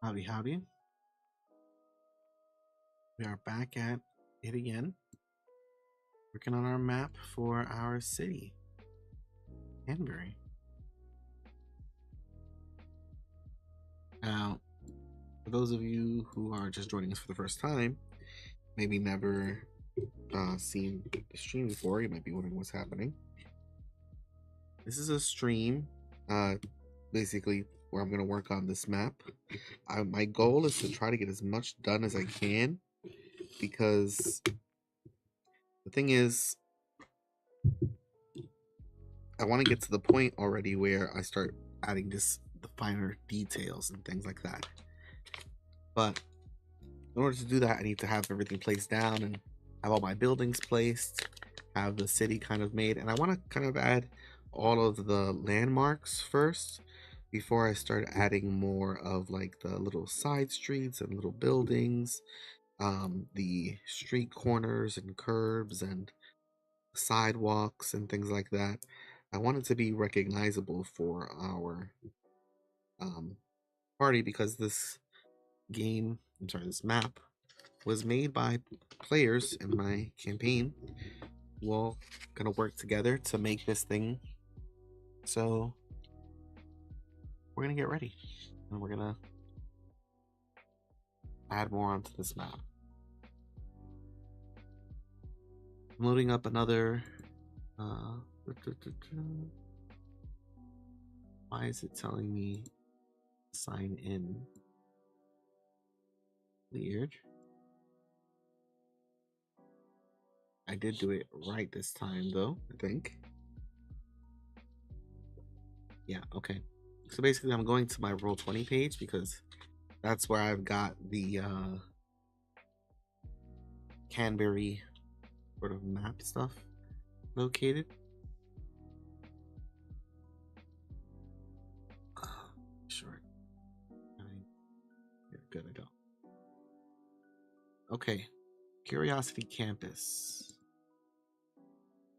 Howdy, howdy. We are back at it again, working on our map for our city, Canberry. Now, for those of you who are just joining us for the first time, maybe never seen the stream before, you might be wondering what's happening. This is a stream, basically, where I'm going to work on this map. My goal is to try to get as much done as I can, because the thing is, I want to get to the point already where I start adding the finer details and things like that. But in order to do that, I need to have everything placed down and have all my buildings placed, have the city kind of made, and I want to kind of add all of the landmarks first before I start adding more of like the little side streets and little buildings, the street corners and curbs and sidewalks and things like that. I want it to be recognizable for our party, because this this map was made by players in my campaign. We're all gonna work together to make this thing. So we're gonna get ready and we're gonna add more onto this map. I'm loading up another why is it telling me sign in? Weird. I did do it right this time though, I think. Yeah, okay. So basically I'm going to my Roll20 page because that's where I've got the Canberry sort of map stuff located. Sure. Yeah, good, I don't. Okay, Curiosity Campus.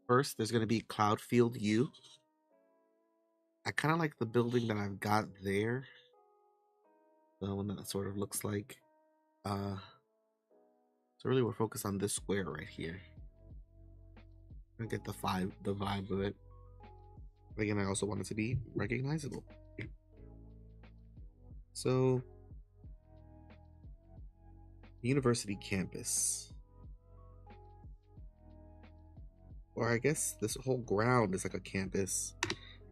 First, there's going to be Cloudfield U. I kind of like the building that I've got there. The one that sort of looks like. So really we're focused on this square right here. I get the vibe of it. But again, I also want it to be recognizable. So, University Campus. Or I guess this whole ground is like a campus,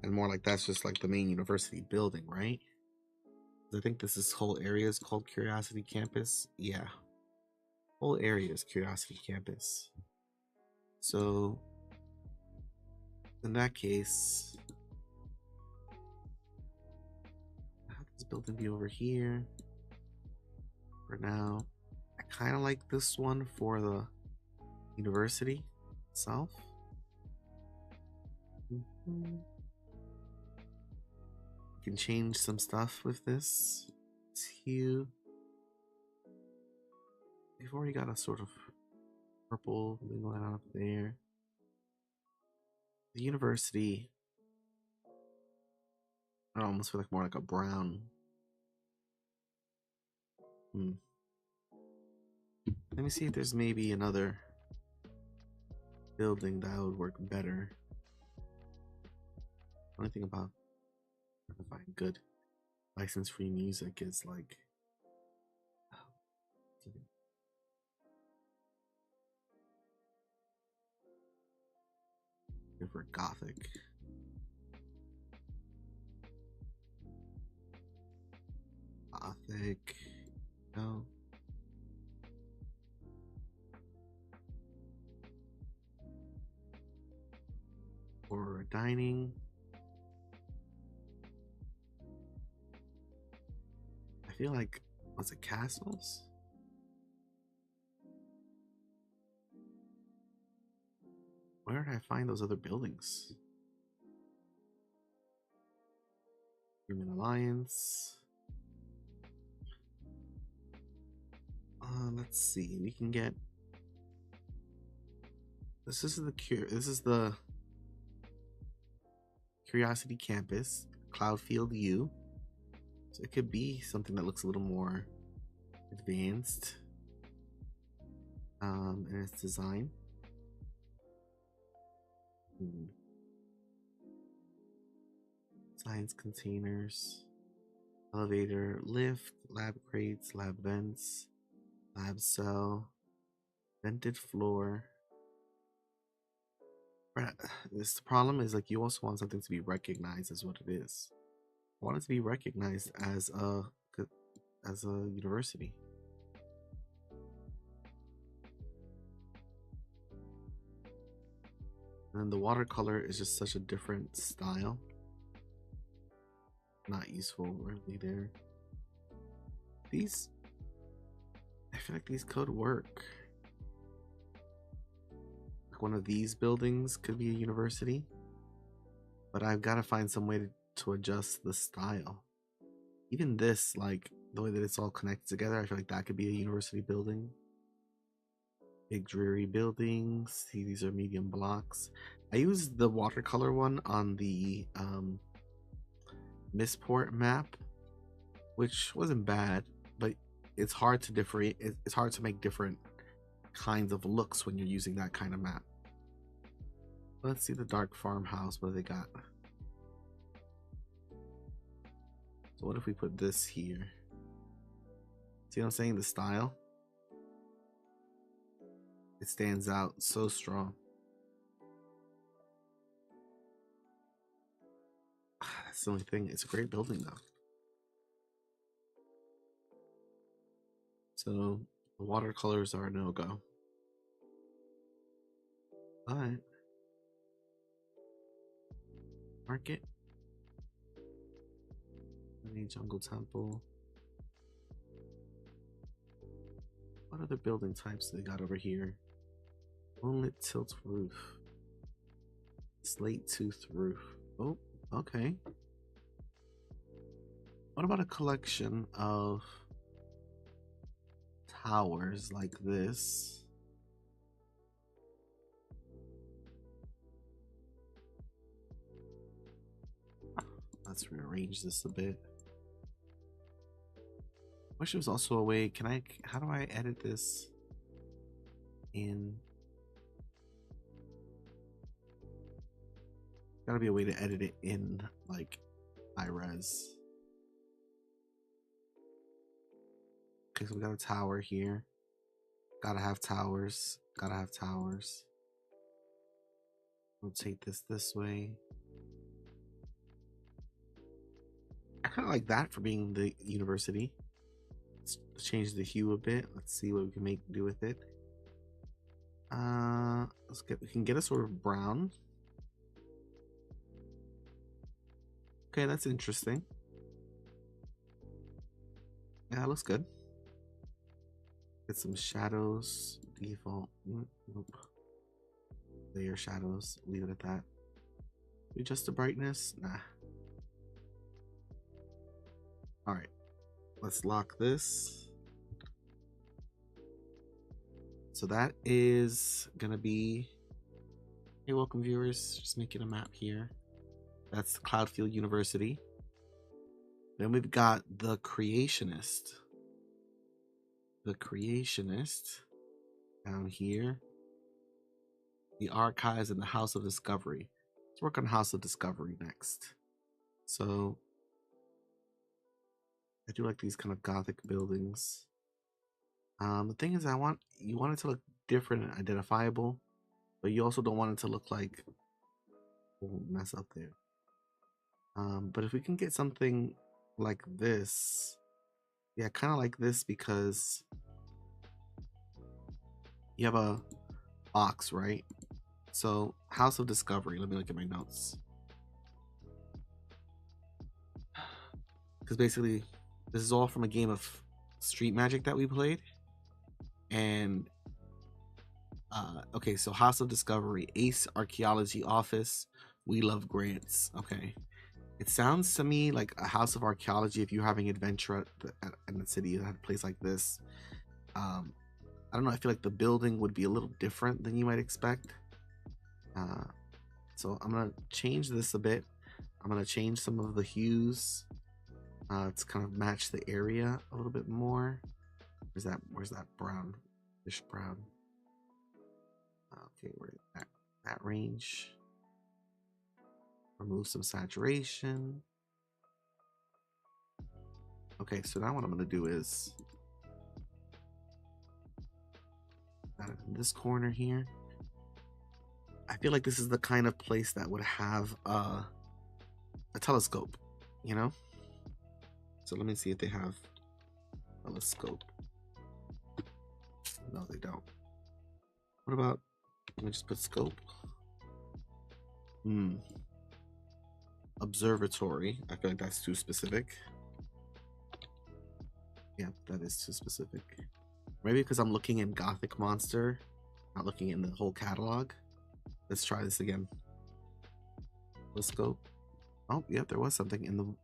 and more like that's just like the main university building, right? I think this whole area is called Curiosity Campus. Yeah, whole area is Curiosity Campus. So in that case, I have this building be over here for now. I kind of like this one for the university itself. Can change some stuff with this. It's huge. We've already got a sort of purple thing going on up there. The university, I almost feel like more like a brown. Let me see if there's maybe another building that would work better. Only thing about trying to find good license-free music is like for Gothic. No. Or dining. I feel like, was it castles? Where did I find those other buildings? Human Alliance. Let's see. We can get. This is the Curiosity Campus, Cloudfield U. So it could be something that looks a little more advanced in its design. Science containers, elevator, lift, lab crates, lab vents, lab cell, vented floor. This problem is like you also want something to be recognized as what it is. I want it to be recognized as a university. And the watercolor is just such a different style. Not useful really there. These, I feel like these could work. Like one of these buildings could be a university, but I've got to find some way to adjust the style. Even this, like the way that it's all connected together, I feel like that could be a university building. Big dreary buildings. See, these are medium blocks. I used the watercolor one on the Missport map, which wasn't bad, but it's hard to differentiate. It's hard to make different kinds of looks when you're using that kind of map. Let's see the dark farmhouse. What do they got? So what if we put this here? See what I'm saying? The style. It stands out so strong. That's the only thing. It's a great building though. So the watercolors are a no-go. But market. Jungle temple. What other building types do they got over here? Moonlit tilt roof. Slate tooth roof. Oh, okay. What about a collection of towers like this? Let's rearrange this a bit. Wish there was also a way. How do I edit this in? Gotta be a way to edit it in like high-res. Okay, so we got a tower here. Gotta have towers. Gotta have towers. Rotate this way. I kind of like that for being the university. Let's change the hue a bit. Let's see what we can do with it. We can get a sort of brown. Okay, that's interesting. Yeah, looks good. Get some shadows. Default. Nope. Layer shadows. Leave it at that. Adjust the brightness. Nah. All right. Let's lock this. So that is gonna be. Hey, welcome viewers. Just making a map here. That's Cloudfield University. Then we've got the Creationist. The Creationist down here. The Archives and the House of Discovery. Let's work on House of Discovery next. So I do like these kind of Gothic buildings. The thing is, you want it to look different and identifiable, but you also don't want it to look like a mess up there. But if we can get something like this, yeah, kind of like this, because you have a box, right? So House of Discovery. Let me look at my notes. Because basically, this is all from a game of Street Magic that we played. And okay, so House of Discovery, Ace Archaeology Office. We love grants. Okay, it sounds to me like a House of Archaeology. If you're having adventure in the city at a place like this, I don't know. I feel like the building would be a little different than you might expect. So I'm gonna change this a bit. I'm gonna change some of the hues. Let's kind of match the area a little bit more. Where's that brown? Fish brown. Okay, we're in that range. Remove some saturation. Okay, so now what I'm gonna do is in this corner here. I feel like this is the kind of place that would have a telescope, you know? So let me see if they have a telescope. No, they don't. What about, let me just put scope. Observatory. I feel like that's too specific. Yeah, that is too specific. Maybe because I'm looking in Gothic Monster, not looking in the whole catalog. Let's try this again. Telescope. Oh, yeah, there was something in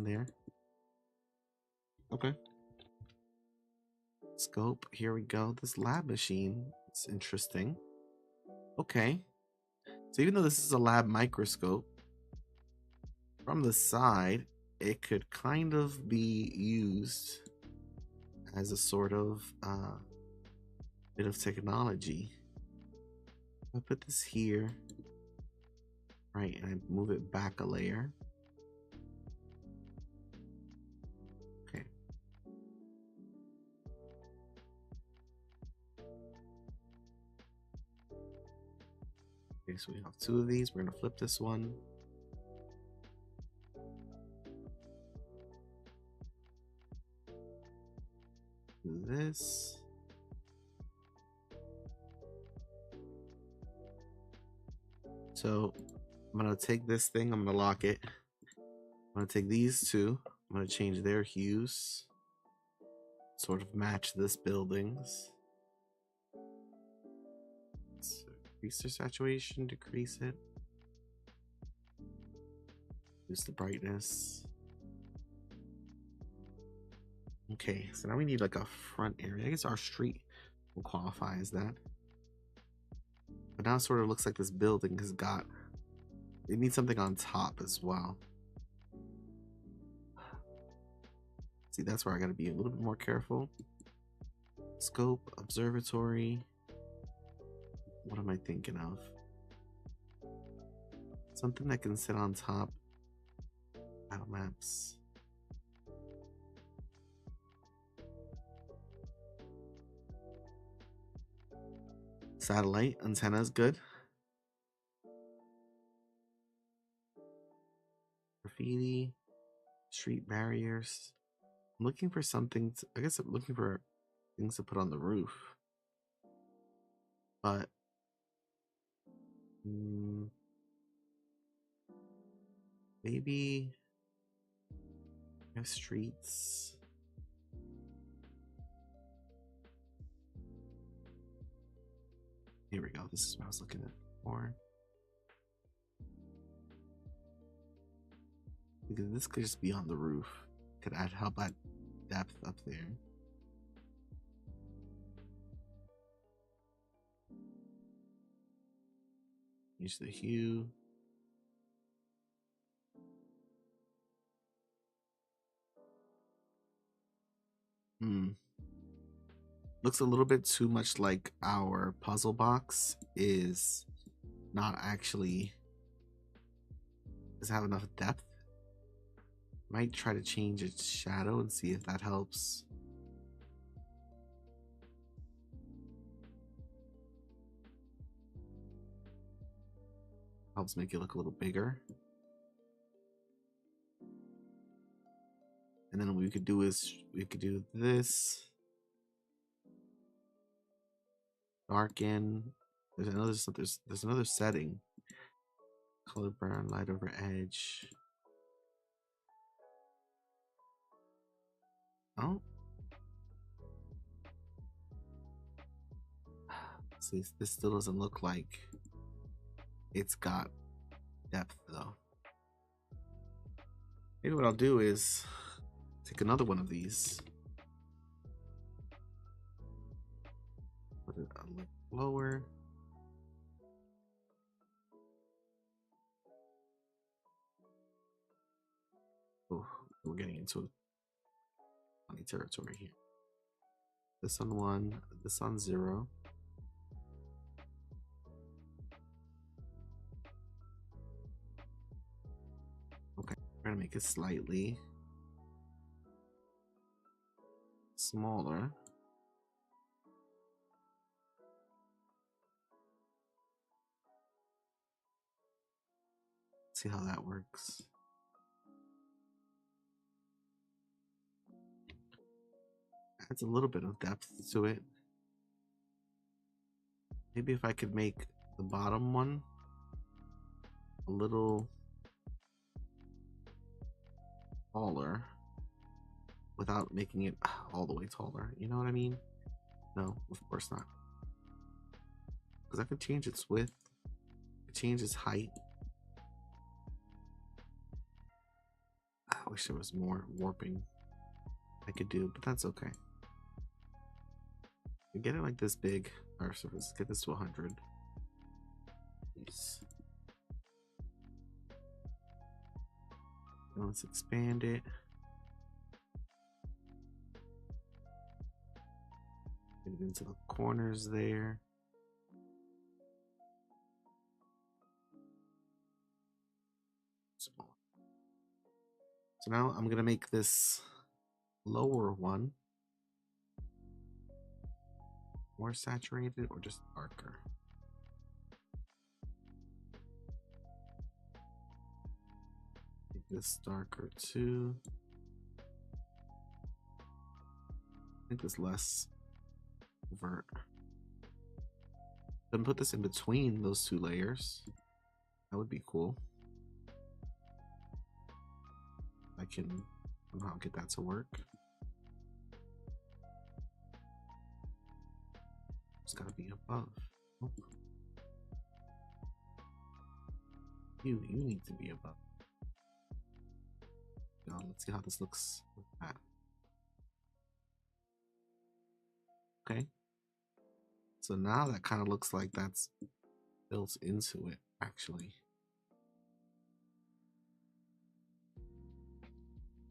there. Okay. Scope. Here we go. This lab machine. It's interesting. Okay. So even though this is a lab microscope, from the side, it could kind of be used as a sort of bit of technology. I put this here, right, and I move it back a layer. Okay. Okay, so we have two of these. We're gonna flip this one. Do this. So I'm gonna take this thing, I'm gonna lock it. I'm gonna take these two, I'm gonna change their hues, sort of match this building's. Let's increase their saturation, decrease it. Reduce the brightness. Okay, so now we need like a front area. I guess our street will qualify as that. But now it sort of looks like this building has got, it needs something on top as well. See, that's where I gotta be a little bit more careful. Scope, observatory. What am I thinking of? Something that can sit on top. Battle maps. Satellite antenna is good. Graffiti, street barriers. I'm looking for something. I guess I'm looking for things to put on the roof. But maybe streets. Here we go. This is what I was looking at before. Because this could just be on the roof. Could help add depth up there. Use the hue. Looks a little bit too much like our puzzle box is not actually doesn't have enough depth. Might try to change its shadow and see if that helps. Helps make it look a little bigger. And then what we could do is we could do this. Darken. There's another setting. Color brown, light over edge. Oh. See, this still doesn't look like it's got depth though. Maybe what I'll do is take another one of these. Put it a little lower. Oh, we're getting into funny territory here. This on 1, this on 0. Okay, trying to make it slightly smaller. See how that works. Adds a little bit of depth to it. Maybe if I could make the bottom one a little taller without making it all the way taller. You know what I mean? No, of course not. Because I could change its width, change its height. I wish there was more warping I could do, but that's okay. Get it like this big, or so let's get this to 100. Nice. Now let's expand it. Get it into the corners there. Small. So now I'm gonna make this lower one more saturated or just darker. Make this darker too. Make this less overt. Then put this in between those two layers. That would be cool. I can somehow get that to work. It's gotta be above. Oh. You need to be above. Now let's see how this looks with that. Okay. So now that kind of looks like that's built into it, actually.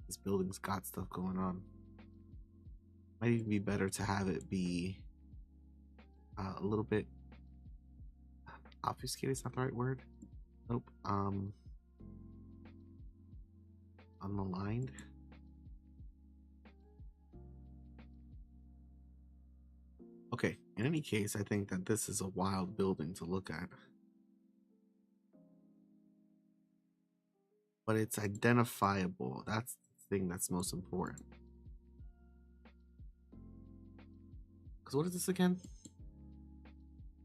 This building's got stuff going on. Might even be better to have it be a little bit obfuscated. Is not the right word. Nope. Unaligned. Okay, in any case, I think that this is a wild building to look at. But it's identifiable. That's the thing that's most important. Because what is this again?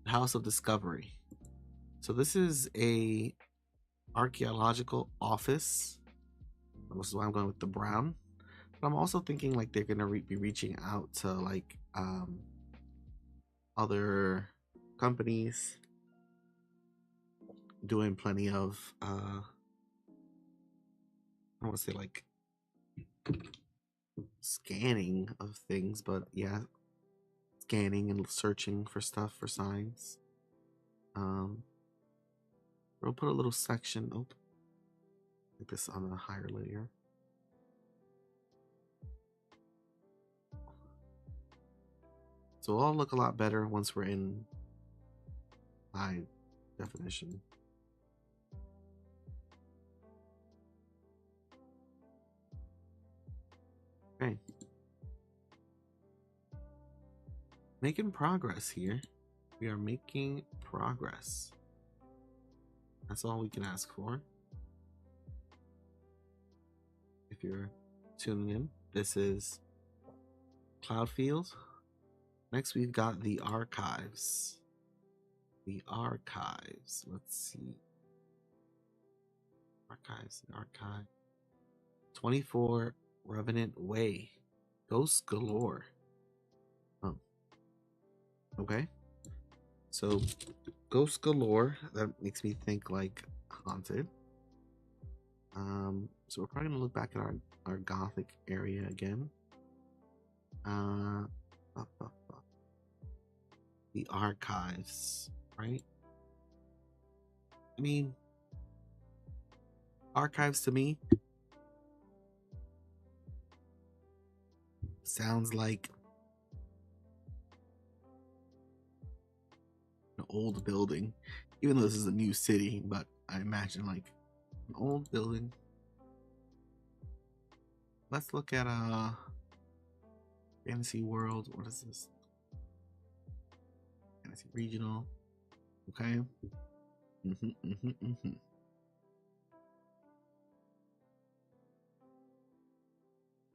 House of Discovery. So this is a archaeological office. This is why I'm going with the brown. But I'm also thinking like they're gonna be reaching out to like other companies, doing plenty of I don't want to say like scanning of things, but yeah, scanning and searching for stuff, for signs. We'll put a little section, like this on a higher layer. So it'll all look a lot better once we're in high definition. Okay. Making progress here. We are making progress. That's all we can ask for. If you're tuning in, this is Cloudfield. Next, we've got the archives. The archives. Let's see. Archives. The archive. 24 Revenant Way. Ghosts galore. Oh. Okay. So, ghosts galore. That makes me think like haunted. So we're probably gonna look back at our gothic area again. The archives, right? I mean, archives to me sounds like an old building, even though this is a new city, but I imagine like an old building. Let's look at Fantasy World. What is this? Fantasy Regional. Okay.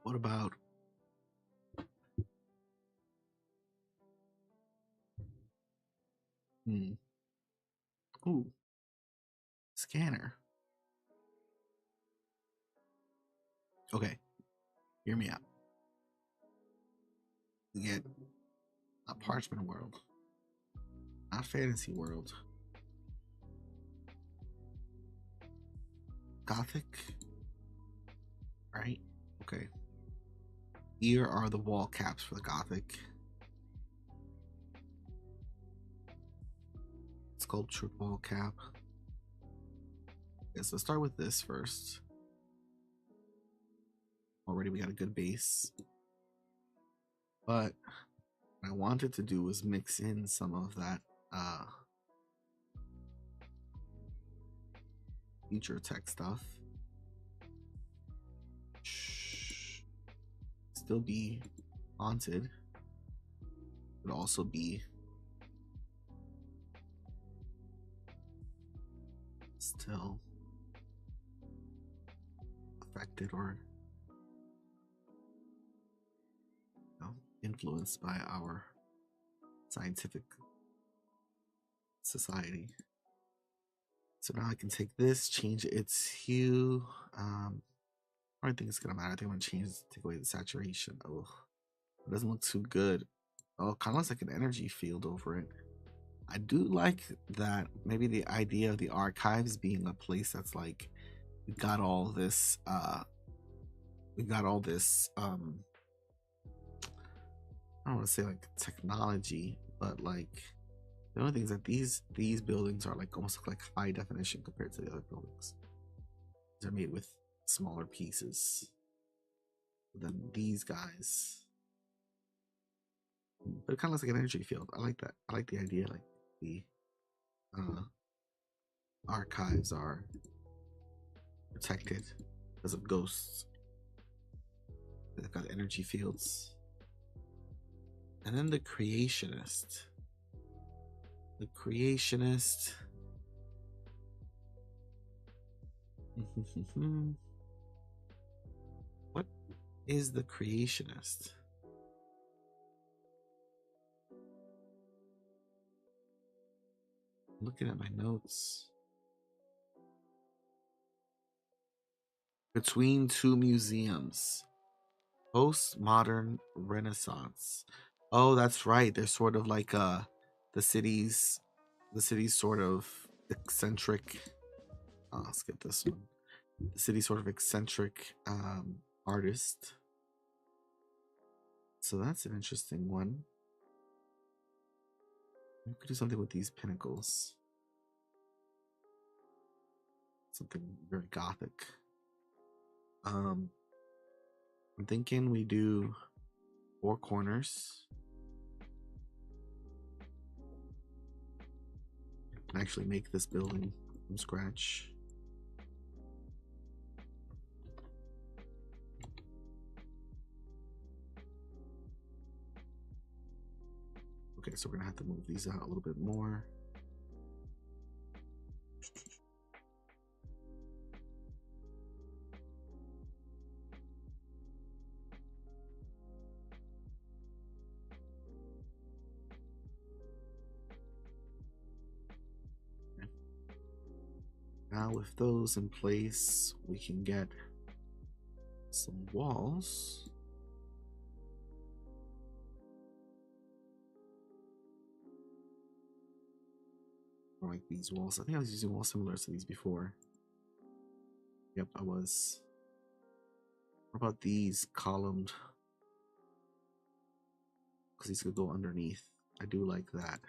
What about ooh, scanner. Okay, hear me out. We get a Parchment World, not Fantasy World. Gothic, right? Okay. Here are the wall caps for the Gothic. Sculptured wall cap. Okay, so let's start with this first. Already we got a good base. But what I wanted to do was mix in some of that future tech stuff. Still be haunted, but also be still affected or influenced by our scientific society. So now I can take this, change its hue. I don't think it's gonna matter. I think I'm gonna take away the saturation. Oh, it doesn't look too good. Oh, kind of looks like an energy field over it. I do like that. Maybe the idea of the archives being a place that's like we got all this. I don't want to say like technology, but like the only thing is that these buildings are like almost like high definition compared to the other buildings. They're made with smaller pieces than these guys. But it kind of looks like an energy field. I like that. I like the idea. Like the archives are protected because of ghosts. They've got energy fields. And then the creationist. The creationist. What is the creationist? Looking at my notes. Between two museums. Postmodern Renaissance. Oh, that's right. They're sort of like the city's sort of eccentric. I'll skip this one. The city's sort of eccentric artist. So that's an interesting one. We could do something with these pinnacles. Something very gothic. I'm thinking we do 4 corners. I can actually make this building from scratch. Okay, so we're gonna have to move these out a little bit more. Now with those in place, we can get some walls. Like these walls. I think I was using walls similar to these before. Yep, I was. What about these columned? Because these could go underneath. I do like that.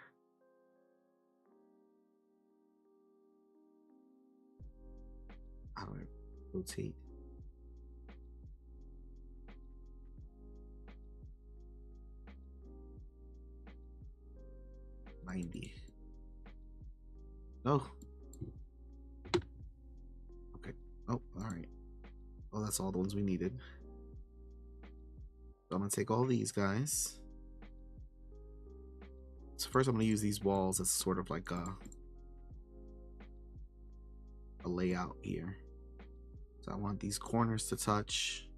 How do I rotate? 90. Oh. Okay. Oh, alright. Well, that's all the ones we needed. So I'm gonna take all these guys. So first I'm gonna use these walls as sort of like a layout here. So I want these corners to touch.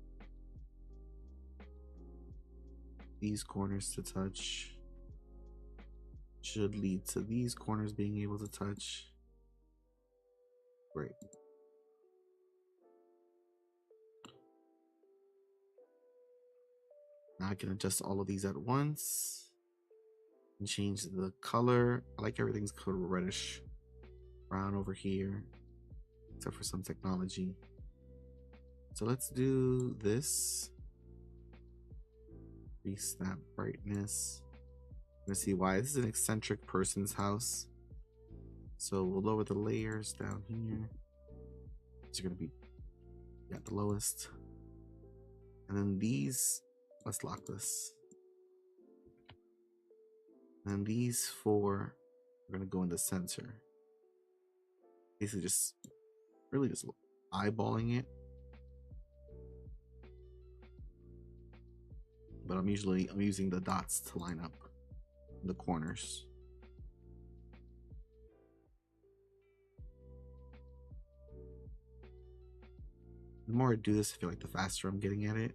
These corners to touch. Should lead to these corners being able to touch. Great. Now I can adjust all of these at once and change the color. I like everything's kind of reddish brown over here, except for some technology. So let's do this. Increase that brightness. Let's see why. This is an eccentric person's house. So we'll lower the layers down here. These are going to be at the lowest. And then these, let's lock this. And these four are going to go in the center. Basically just, really just eyeballing it. But I'm using the dots to line up the corners. The more I do this, I feel like the faster I'm getting at it,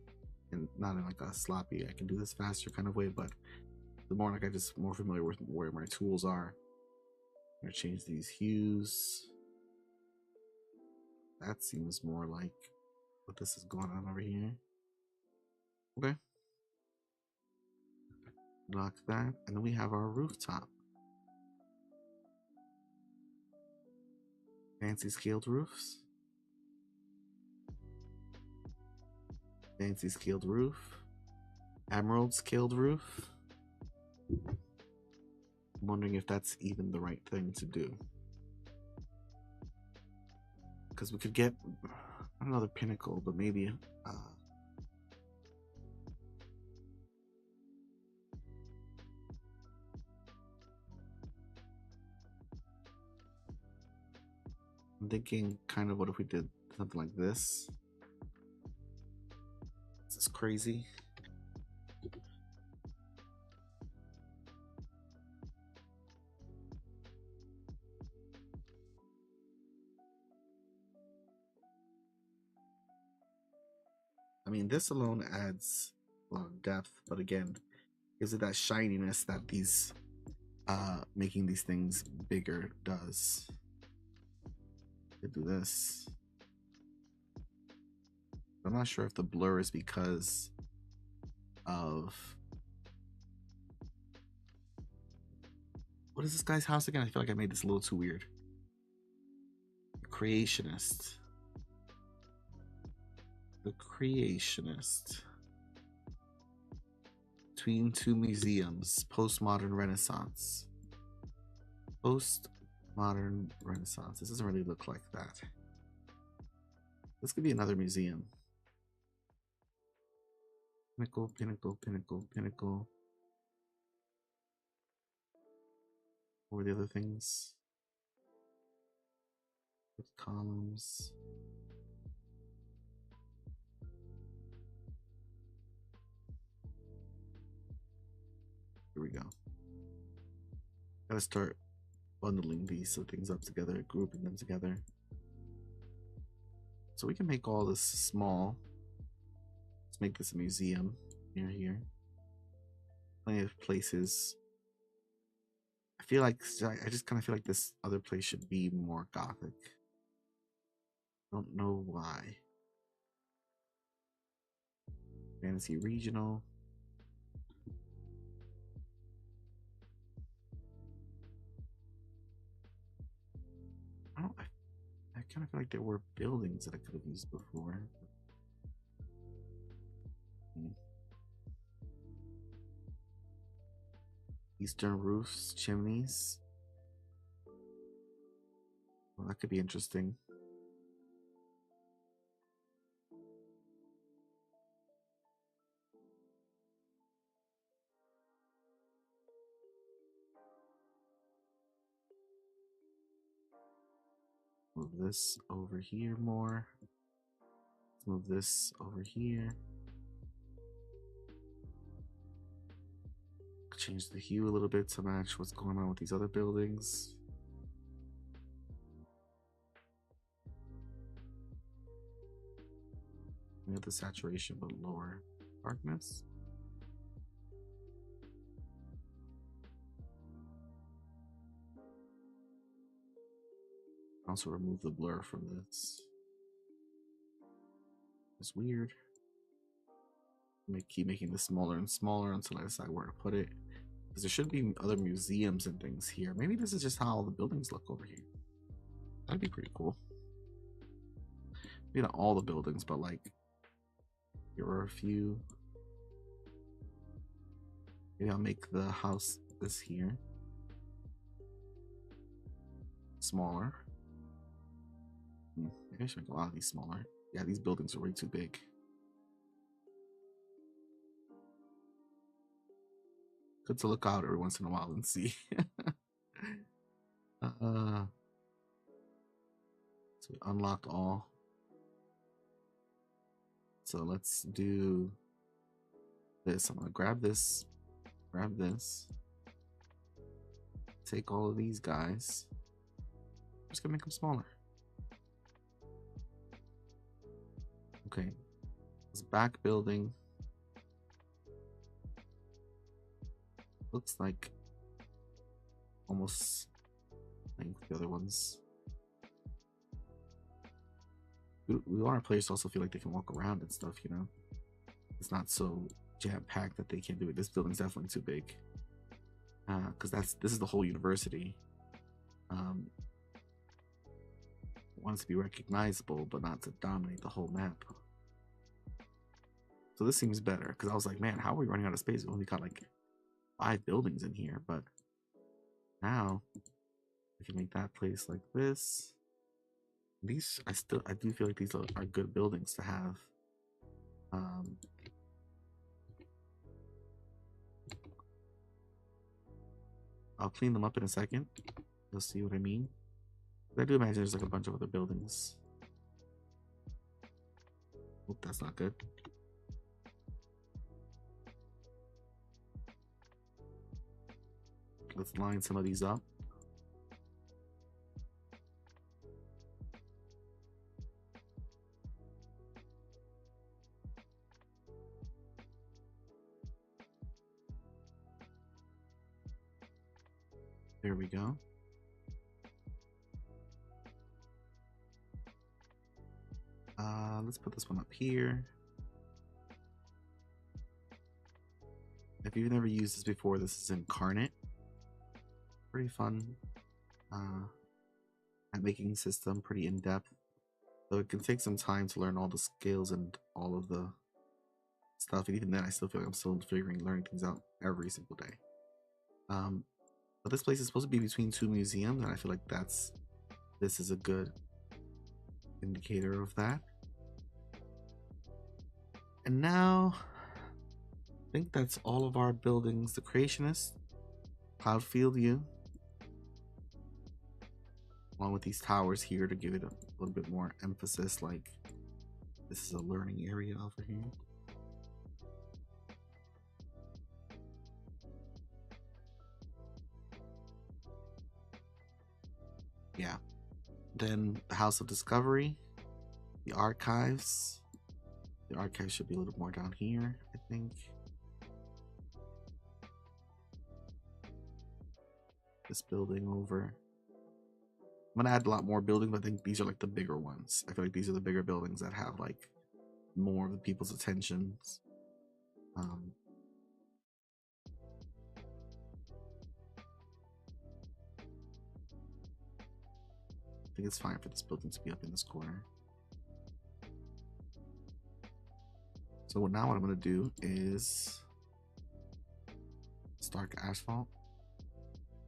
and not in like a sloppy, I can do this faster kind of way, but the more like I just more familiar with where my tools are. I'm gonna change these hues. That seems more like what this is going on over here. Okay. Lock that, and then we have our rooftop. Fancy scaled roofs. Fancy scaled roof. Emerald scaled roof. I'm wondering if that's even the right thing to do. Because we could get another pinnacle, but maybe I'm thinking kind of what if we did something like this. This is crazy. I mean, this alone adds a lot of depth, but again, gives it that shininess that these making these things bigger does. Could do this. I'm not sure if the blur is because of what is this guy's house again? I feel like I made this a little too weird. Creationist. The Creationist. Between two museums, postmodern Renaissance. Postmodern Renaissance. This doesn't really look like that. This could be another museum. Pinnacle, pinnacle, pinnacle, pinnacle. What were the other things? With columns. Here we go. Gotta start bundling these things up together, grouping them together. So we can make all this small. Let's make this a museum near here. Plenty of places. I feel like I just kind of feel like this other place should be more gothic. Don't know why. Fantasy regional. I kind of feel like there were buildings that I could have used before. Eastern roofs, chimneys. Well, that could be interesting. this over here more. Let's move this over here. Change the hue a little bit to match what's going on with these other buildings. We have the saturation but lower darkness. Also remove the blur from this. It's weird. Keep making this smaller and smaller until I decide where to put it. Because there should be other museums and things here. Maybe this is just how all the buildings look over here. That'd be pretty cool. Maybe not all the buildings, but like here are a few. Maybe I'll make the house this here smaller. Maybe I should make a lot of these smaller. Yeah, these buildings are way too big. Good to look out every once in a while and see. So we unlocked all. So let's do this. I'm gonna grab this, take all of these guys. I'm just gonna make them smaller. Okay, this back building looks like almost like the other ones. We want our players to also feel like they can walk around and stuff, you know? It's not so jam-packed that they can't do it. This building's definitely too big. Because this is the whole university. Wants to be recognizable, but not to dominate the whole map. So this seems better, because I was like, man, how are we running out of space? We only got like 5 buildings in here, but now we can make that place like this. These, I do feel like these are good buildings to have. I'll clean them up in a second. You'll see what I mean. I do imagine there's like a bunch of other buildings. Oh, that's not good. Let's line some of these up. There we go. Let's put this one up here. If you've never used this before, this is Incarnate. Pretty fun at making system, pretty in-depth. So it can take some time to learn all the skills and all of the stuff. And even then, I still feel like I'm still learning things out every single day. But this place is supposed to be between 2 museums, and I feel like this is a good indicator of that. And now, I think that's all of our buildings. The Creationist, Cloudfield U, along with these towers here to give it a little bit more emphasis, like this is a learning area over here. Yeah. Then the House of Discovery, the Archives. The Archives should be a little more down here, I think. This building over. I'm gonna add a lot more buildings, but I think these are like the bigger ones. I feel like these are the bigger buildings that have like more of the people's attentions. I think it's fine for this building to be up in this corner. So now what I'm gonna do is Stark Asphalt.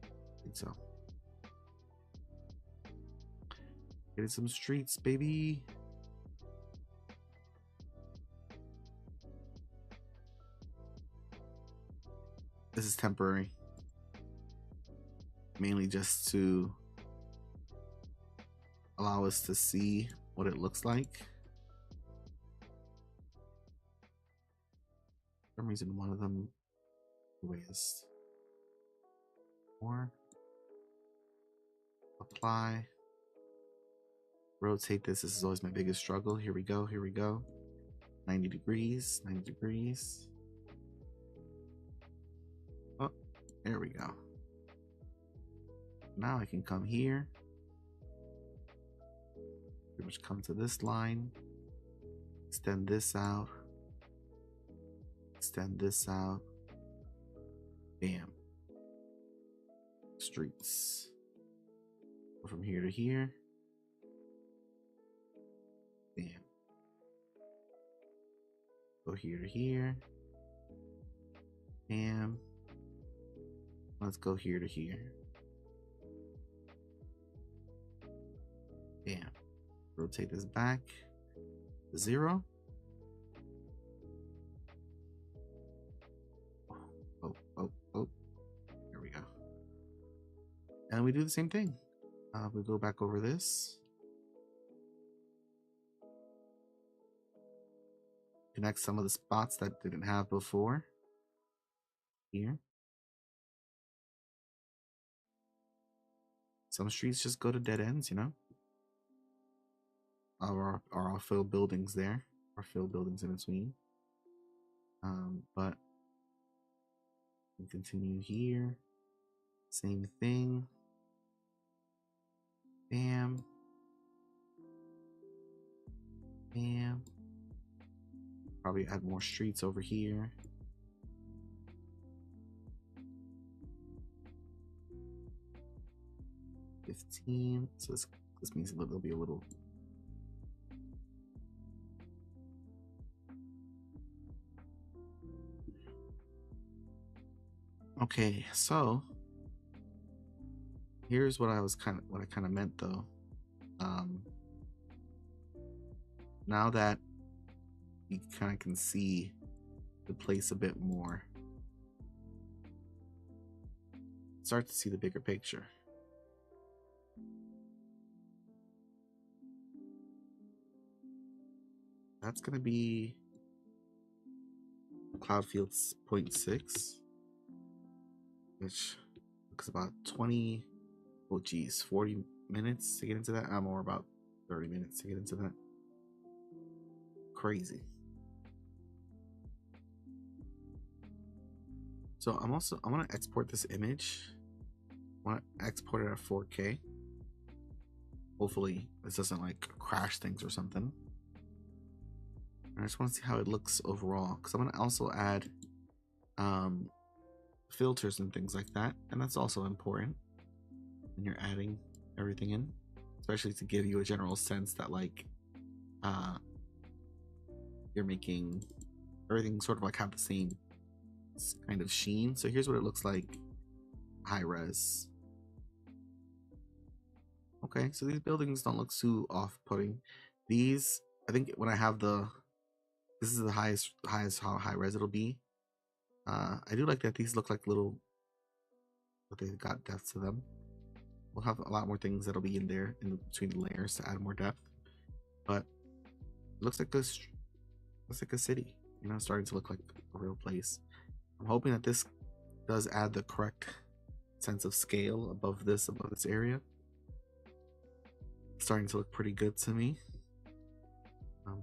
I think so. Getting some streets, baby. This is temporary. Mainly just to allow us to see what it looks like. For some reason, one of them weighs more. Apply. Rotate this. This is always my biggest struggle. Here we go. Here we go. 90 degrees. 90 degrees. Oh, there we go. Now I can come here. Pretty much come to this line. Extend this out. Extend this out. Bam. Streets. Go from here to here. Bam. Go here to here. Bam. Let's go here to here. Bam. Rotate this back to 0. Oh. There we go. And we do the same thing. We go back over this. Connect some of the spots that didn't have before. Here. Some streets just go to dead ends, you know? Our fill buildings there. Our fill buildings in between. But we continue here. Same thing. Bam. Bam. Probably add more streets over here. $15. So this means there'll be a little. Okay, so here's what I kind of meant though. Now that you kind of can see the place a bit more, start to see the bigger picture. That's gonna be Cloudfields 0.6, which looks about 40 minutes to get into that. Or about 30 minutes to get into that. Crazy. So I'm gonna export this image. I want to export it at 4K. Hopefully this doesn't like crash things or something. I just want to see how it looks overall, because I'm going to also add filters and things like that, and that's also important when you're adding everything in, especially to give you a general sense that like you're making everything sort of like have the same kind of sheen. So here's what it looks like high res. Okay, so these buildings don't look too off-putting. These, I think when I have this is the highest how high res it'll be. I do like that these look like little, but they've got depth to them. We'll have a lot more things that'll be in there in between the layers to add more depth. But it looks like a city, you know, starting to look like a real place. I'm hoping that this does add the correct sense of scale above this area. It's starting to look pretty good to me.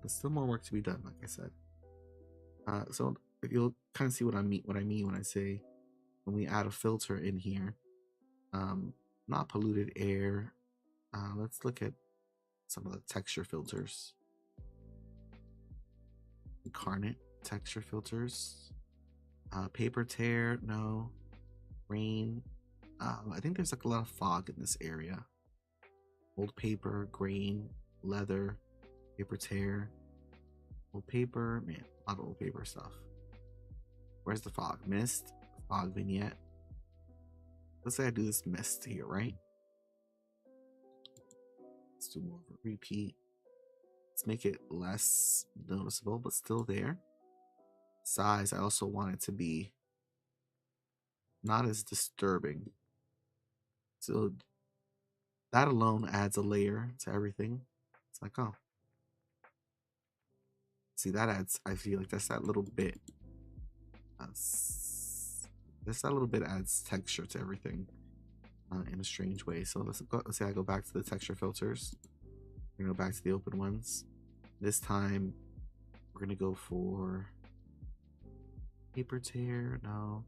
But still more work to be done, like I said. So if you'll kind of see what I mean when I say when we add a filter in here, not polluted air. Let's look at some of the texture filters. Incarnate texture filters. Paper tear, no. Rain. I think there's like a lot of fog in this area. Old paper, grain, leather, paper tear, old paper, man, a lot of old paper stuff. Where's the fog? Mist, fog vignette. Let's say I do this mist here, right? Let's do more of a repeat. Let's make it less noticeable, but still there. Size, I also want it to be not as disturbing. So that alone adds a layer to everything. It's like, oh, see, that adds, I feel like that's that little bit. This that little bit adds texture to everything in a strange way. So let's say I go back to the texture filters. We're gonna go back to the open ones. This time we're gonna go for paper tear. No,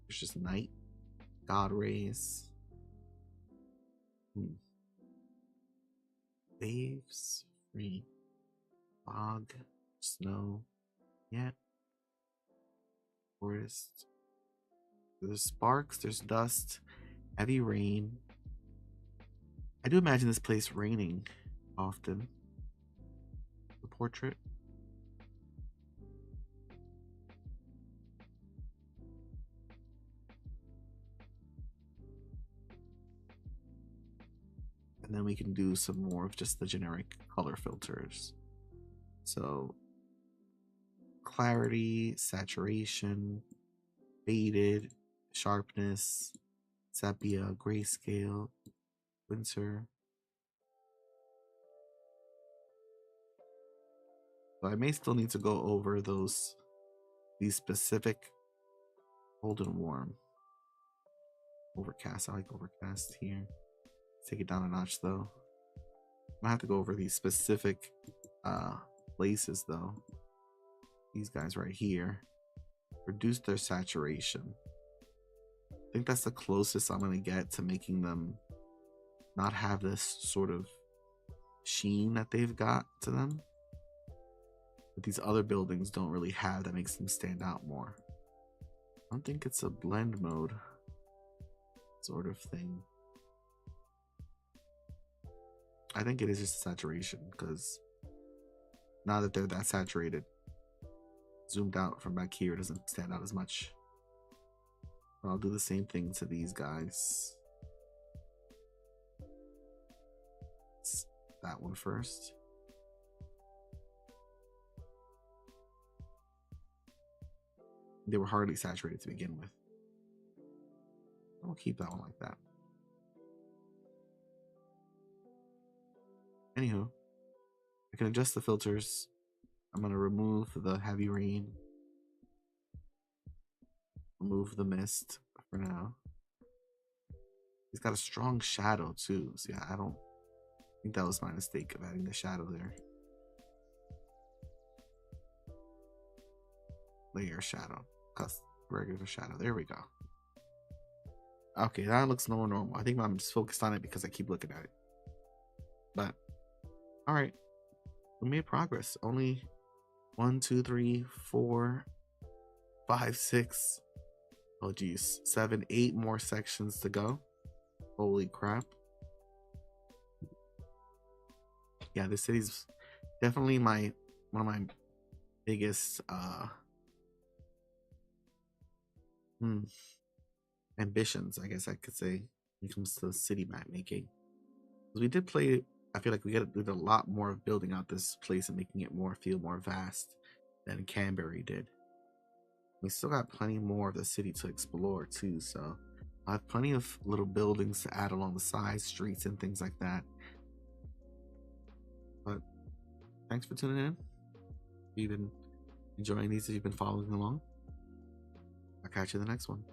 it's just night. God rays. Waves. Free. Fog. Snow. Yeah. Forest. There's sparks. There's dust. Heavy rain. I do imagine this place raining often. The portrait. And then we can do some more of just the generic color filters. So clarity, saturation, faded, sharpness, sepia, grayscale, winter. So I may still need to go over these specific cold and warm. Overcast, I like overcast here. Take it down a notch though. I have to go over these specific places though. These guys right here. Reduce their saturation. I think that's the closest I'm gonna get to making them not have this sort of sheen that they've got to them. But these other buildings don't really have, that makes them stand out more. I don't think it's a blend mode sort of thing. I think it is just saturation, because now that they're that saturated, zoomed out from back here, it doesn't stand out as much. But I'll do the same thing to these guys. It's that one first. They were hardly saturated to begin with. I'll keep that one like that. Anywho, I can adjust the filters. I'm going to remove the heavy rain. Remove the mist for now. He's got a strong shadow too. So yeah, I don't think that was my mistake of adding the shadow there. Layer shadow. Regular shadow. There we go. Okay, that looks more normal. I think I'm just focused on it because I keep looking at it. But all right, we made progress. Only 1, 2, 3, 4, 5, 6. Oh geez, 7, 8 more sections to go. Holy crap! Yeah, this city's definitely one of my biggest ambitions, I guess I could say, when it comes to city map making. Because we did play, I feel like we did a lot more of building out this place and making it feel more vast than Canberra did. We still got plenty more of the city to explore too, so I have plenty of little buildings to add along the side streets and things like that. But thanks for tuning in. If you've been enjoying these, if you've been following along, I'll catch you in the next one.